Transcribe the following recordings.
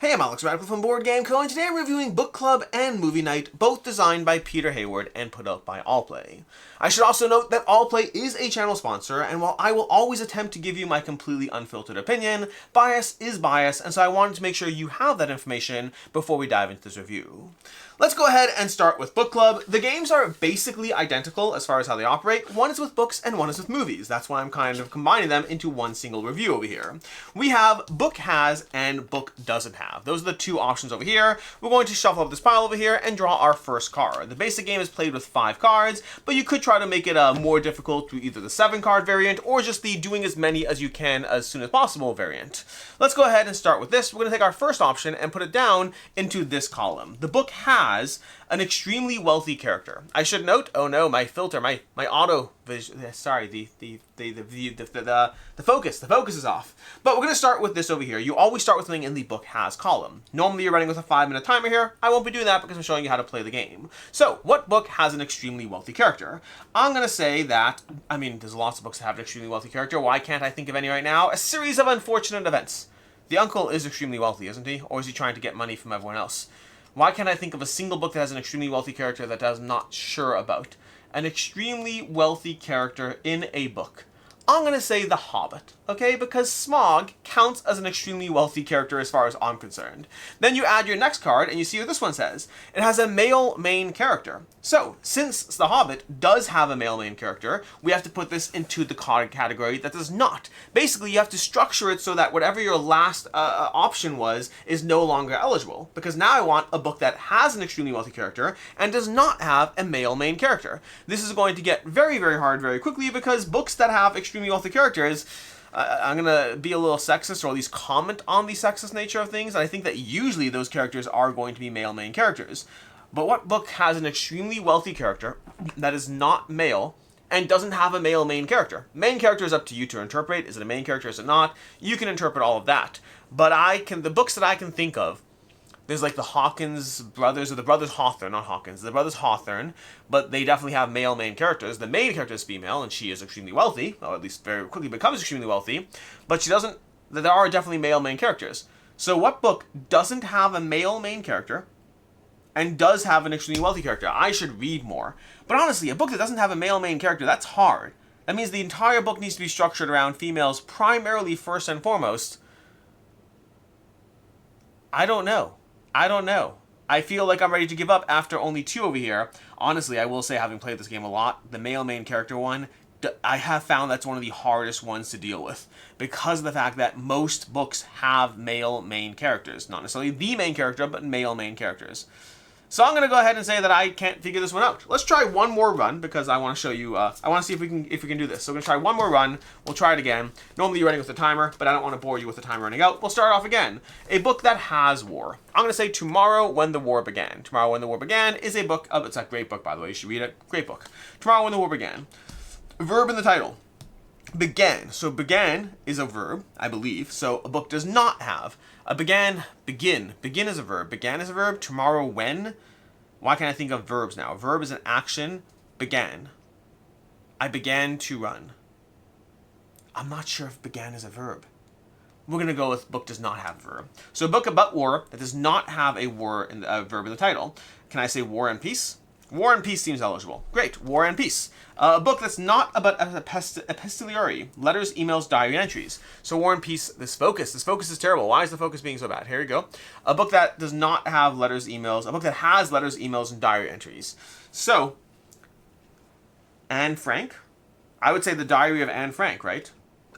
Hey, I'm Alex Radical from Board Game Co, and today I'm reviewing Book Club and Movie Night, both designed by Peter Hayward and put out by Allplay. I should also note that Allplay is a channel sponsor, and while I will always attempt to give you my completely unfiltered opinion, bias is bias, and so I wanted to make sure you have that information before we dive into this review. Let's go ahead and start with Book Club. The games are basically identical as far as how they operate. One is with books and one is with movies. That's why I'm kind of combining them into one single review over here. We have Book Has and Book Doesn't Have. Those are the two options over here. We're going to shuffle up this pile over here and draw our first card. The basic game is played with 5 cards, but you could try to make it more difficult through either the 7-card variant or just the doing as many as you can as soon as possible variant. Let's go ahead and start with this. We're going to take our first option and put it down into this column. The book has an extremely wealthy character. I should note, oh no, my filter, my auto vision, sorry, the focus is off. But we're going to start with this over here. You always start with something in the book has column. Normally you're running with a 5-minute timer here. I won't be doing that because I'm showing you how to play the game. So, what book has an extremely wealthy character? I'm going to say that, I mean, there's lots of books that have an extremely wealthy character. Why can't I think of any right now? A series of unfortunate events. The uncle is extremely wealthy, isn't he? Or is he trying to get money from everyone else? Why can't I think of a single book that has an extremely wealthy character that I'm not sure about? An extremely wealthy character in a book. I'm going to say The Hobbit, okay? Because Smaug counts as an extremely wealthy character as far as I'm concerned. Then you add your next card and you see what this one says. It has a male main character. So, since The Hobbit does have a male main character, we have to put this into the card category that does not. Basically, you have to structure it so that whatever your last option was is no longer eligible. Because now I want a book that has an extremely wealthy character and does not have a male main character. This is going to get very, very hard very quickly because books that have extremely wealthy characters, I'm going to be a little sexist or at least comment on the sexist nature of things. I think that usually those characters are going to be male main characters. But what book has an extremely wealthy character that is not male and doesn't have a male main character? Main character is up to you to interpret. Is it a main character? Is it not? You can interpret all of that. But the books that I can think of, there's like the Hawkins brothers, or the brothers Hawthorne, not Hawkins, the brothers Hawthorne, but they definitely have male main characters. The main character is female, and she is extremely wealthy, or at least very quickly becomes extremely wealthy, but she doesn't, there are definitely male main characters. So what book doesn't have a male main character, and does have an extremely wealthy character? I should read more. But honestly, a book that doesn't have a male main character, that's hard. That means the entire book needs to be structured around females primarily first and foremost. I don't know. I feel like I'm ready to give up after only 2 over here. Honestly, I will say, having played this game a lot, the male main character one, I have found that's one of the hardest ones to deal with because of the fact that most books have male main characters. Not necessarily the main character, but male main characters. So I'm going to go ahead and say that I can't figure this one out. Let's try one more run because I want to show you, I want to see if we can do this. So we're going to try one more run. We'll try it again. Normally you're running with a timer, but I don't want to bore you with the timer running out. We'll start off again. A book that has war. I'm going to say Tomorrow When the War Began. Tomorrow When the War Began is a book, it's a great book by the way, you should read it. Great book. Tomorrow When the War Began. Verb in the title. Began. So began is a verb, I believe. So a book does not have a begin. Begin is a verb. Began is a verb. Tomorrow when. Why can't I think of verbs now? A verb is an action. Began. I began to run. I'm not sure if began is a verb. We're going to go with book does not have a verb. So a book about war that does not have a verb in the title. Can I say War and Peace? War and Peace seems eligible. Great, War and Peace. A book that's not about epistolary, letters, emails, diary entries. So War and Peace, this focus is terrible. Why is the focus being so bad? Here we go. A book that does not have letters, emails, a book that has letters, emails, and diary entries. So, Anne Frank, I would say the Diary of Anne Frank, right?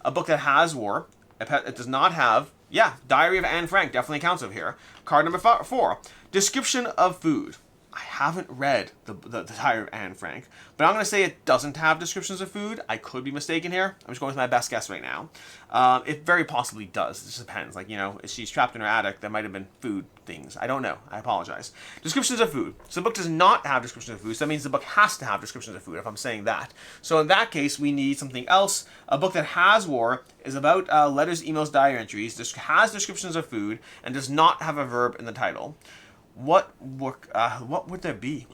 A book that has war, it does not have, yeah, Diary of Anne Frank definitely counts over here. Card number 4, description of food. I haven't read the Diary of Anne Frank, but I'm going to say it doesn't have descriptions of food. I could be mistaken here. I'm just going with my best guess right now. It very possibly does. It just depends. Like, you know, if she's trapped in her attic, there might have been food things. I don't know. I apologize. Descriptions of food. So the book does not have descriptions of food, so that means the book has to have descriptions of food, if I'm saying that. So in that case, we need something else. A book that has war is about letters, emails, diary entries, has descriptions of food, and does not have a verb in the title. What would there be?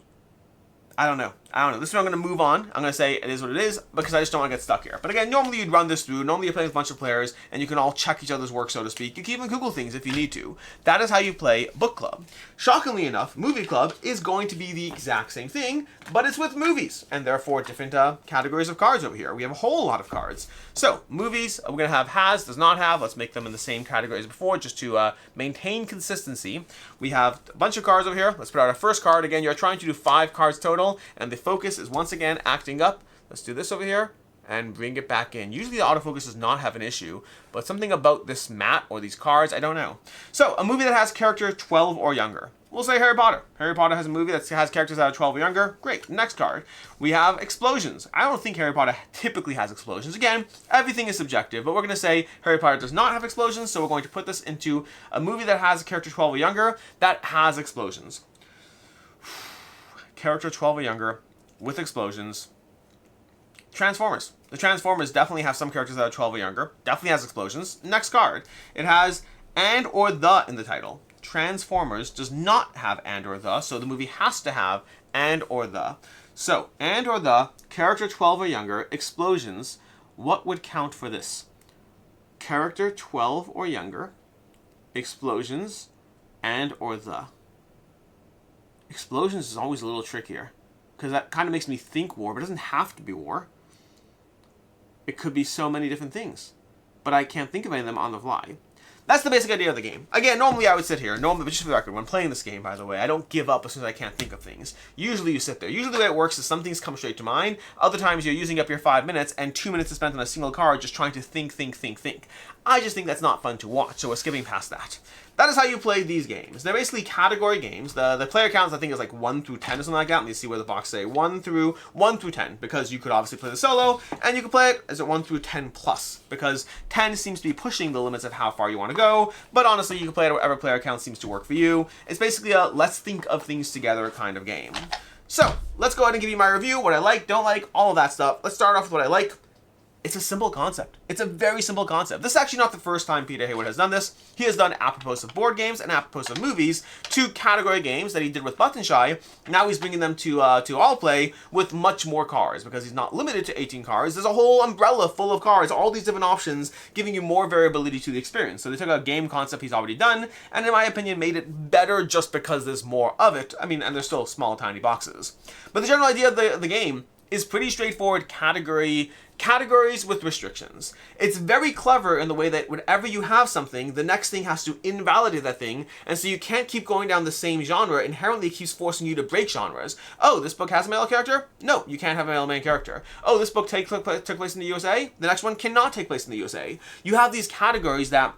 I don't know. I don't know. This one I'm going to move on. I'm going to say it is what it is because I just don't want to get stuck here. But again, normally you'd run this through. Normally you're playing with a bunch of players and you can all check each other's work, so to speak. You can even Google things if you need to. That is how you play book club. Shockingly enough, movie club is going to be the exact same thing, but it's with movies and therefore different categories of cards over here. We have a whole lot of cards. So movies, we're going to have has, does not have. Let's make them in the same category as before just to maintain consistency. We have a bunch of cards over here. Let's put out our first card. Again, you're trying to do 5 cards total, and the focus is once again acting up. Let's do this over here and bring it back in. Usually the autofocus does not have an issue, but something about this mat or these cards, I don't know. So a movie that has character 12 or younger. We'll say Harry Potter. Harry Potter has a movie that has characters that are 12 or younger. Great. Next card. We have explosions. I don't think Harry Potter typically has explosions. Again, everything is subjective, but we're going to say Harry Potter does not have explosions, so we're going to put this into a movie that has a character 12 or younger that has explosions. Character 12 or younger with explosions. Transformers. The Transformers definitely have some characters that are 12 or younger. Definitely has explosions. Next card. It has and or the in the title. Transformers does not have and or the, so the movie has to have and or the. So, and or the, character 12 or younger, explosions, what would count for this? Character 12 or younger, explosions, and or the. Explosions is always a little trickier, because that kind of makes me think war, but it doesn't have to be war. It could be so many different things, but I can't think of any of them on the fly. That's the basic idea of the game. Again, normally I would sit here. Normally, but just for the record, when playing this game, by the way, I don't give up as soon as I can't think of things. Usually you sit there. Usually the way it works is some things come straight to mind. Other times you're using up your 5 minutes and 2 minutes is spent on a single card just trying to think. I just think that's not fun to watch, so we're skipping past that. That is how you play these games. They're basically category games. The player counts, I think, is like 1 through 10 or something like that. Let me see where the box say 1 through 10, because you could obviously play the solo, and you could play it as a 1 through 10 plus, because 10 seems to be pushing the limits of how far you want to go, but honestly, you can play it at whatever player count seems to work for you. It's basically a let's think of things together kind of game. So, let's go ahead and give you my review, what I like, don't like, all of that stuff. Let's start off with what I like. It's a simple concept. It's a very simple concept. This is actually not the first time Peter Hayward has done this. He has done apropos of board games and apropos of movies, 2 category games that he did with Button Shy. Now he's bringing them to all play with much more cards because he's not limited to 18 cards. There's a whole umbrella full of cards, all these different options, giving you more variability to the experience. So they took a game concept he's already done, and in my opinion, made it better just because there's more of it. I mean, and they're still small, tiny boxes. But the general idea of the game is pretty straightforward categories with restrictions. It's very clever in the way that whenever you have something, the next thing has to invalidate that thing, and so you can't keep going down the same genre. Inherently, it keeps forcing you to break genres. Oh, this book has a male character? No, you can't have a male main character. Oh, this book took place in the USA? The next one cannot take place in the USA. You have these categories that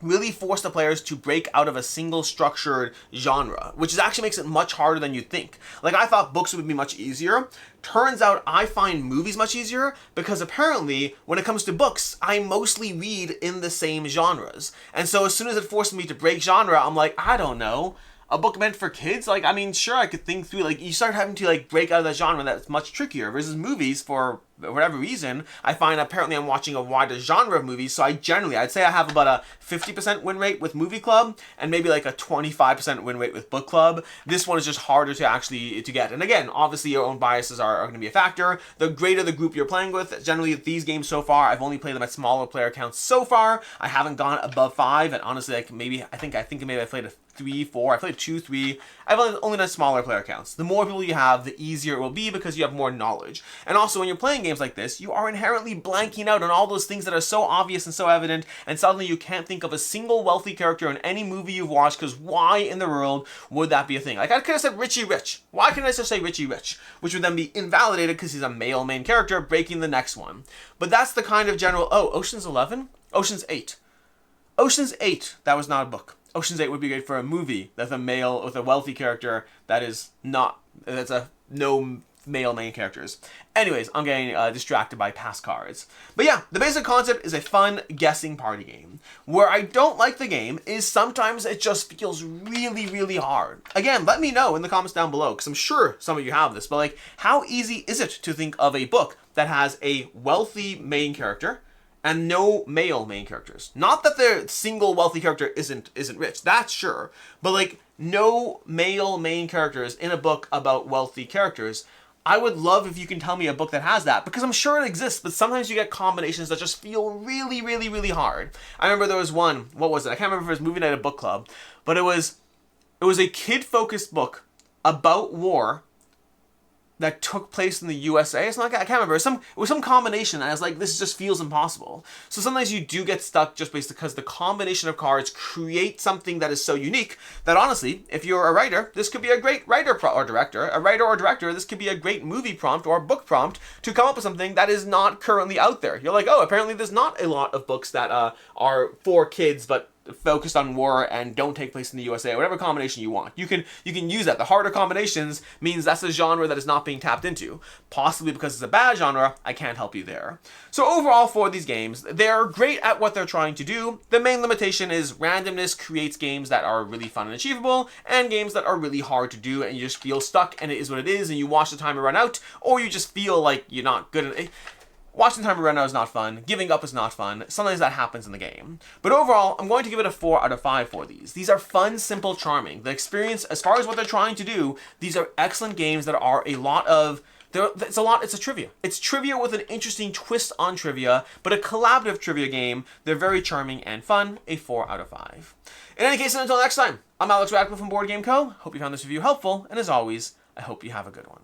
really force the players to break out of a single structured genre, which actually makes it much harder than you'd think. Like, I thought books would be much easier. Turns out I find movies much easier because apparently when it comes to books, I mostly read in the same genres. And so as soon as it forced me to break genre, I'm like, I don't know. A book meant for kids? Like, I mean, sure, I could think through, like, you start having to, like, break out of that genre, that's much trickier, versus movies, for whatever reason, I find apparently I'm watching a wider genre of movies, so I'd say I have about a 50% win rate with Movie Club, and maybe like a 25% win rate with Book Club. This one is just harder to get. And again, obviously your own biases are going to be a factor. The greater the group you're playing with, generally these games so far, I've only played them at smaller player counts so far. I haven't gone above 5, and honestly, like, I think maybe I played a 3, 4, I played 2, 3. I've only done smaller player counts. The more people you have, the easier it will be because you have more knowledge. And also, when you're playing games like this, you are inherently blanking out on all those things that are so obvious and so evident, and suddenly you can't think of a single wealthy character in any movie you've watched, because why in the world would that be a thing? Like, I could have said Richie Rich. Why couldn't I just say Richie Rich? Which would then be invalidated because he's a male main character, breaking the next one. But that's the kind of general... Oh, Ocean's 11? Ocean's 8. Ocean's 8, that was not a book. Ocean's 8 would be great for a movie that's a male with a wealthy character that's a no male main characters. Anyways, I'm getting distracted by past cards. But yeah, the basic concept is a fun guessing party game. Where I don't like the game is sometimes it just feels really, really hard. Again, let me know in the comments down below, because I'm sure some of you have this, but like, how easy is it to think of a book that has a wealthy main character and no male main characters? Not that the single wealthy character isn't rich, that's sure, but like no male main characters in a book about wealthy characters. I would love if you can tell me a book that has that, because I'm sure it exists, but sometimes you get combinations that just feel really, really, really hard. I remember there was one, what was it? I can't remember if it was Movie Night or Book Club, but it was a kid-focused book about war that took place in the USA. It's not, I can't remember. It was some combination. And I was like, this just feels impossible. So sometimes you do get stuck just based because the combination of cards create something that is so unique that honestly, if you're a writer, this could be a great writer or director. A writer or director, this could be a great movie prompt or book prompt to come up with something that is not currently out there. You're like, oh, apparently there's not a lot of books that are for kids, but focused on war and don't take place in the USA, whatever combination you want. You can use that. The harder combinations means that's a genre that is not being tapped into. Possibly because it's a bad genre, I can't help you there. So overall for these games, they're great at what they're trying to do. The main limitation is randomness creates games that are really fun and achievable, and games that are really hard to do and you just feel stuck and it is what it is and you watch the timer run out, or you just feel like you're not good at it. Watching the timer run out is not fun. Giving up is not fun. Sometimes that happens in the game. But overall, I'm going to give it a 4 out of 5 for these. These are fun, simple, charming. The experience, as far as what they're trying to do, these are excellent games that are a lot of... It's a trivia. It's trivia with an interesting twist on trivia, but a collaborative trivia game. They're very charming and fun. A 4 out of 5. In any case, until next time, I'm Alex Radcliffe from Board Game Co. Hope you found this review helpful, and as always, I hope you have a good one.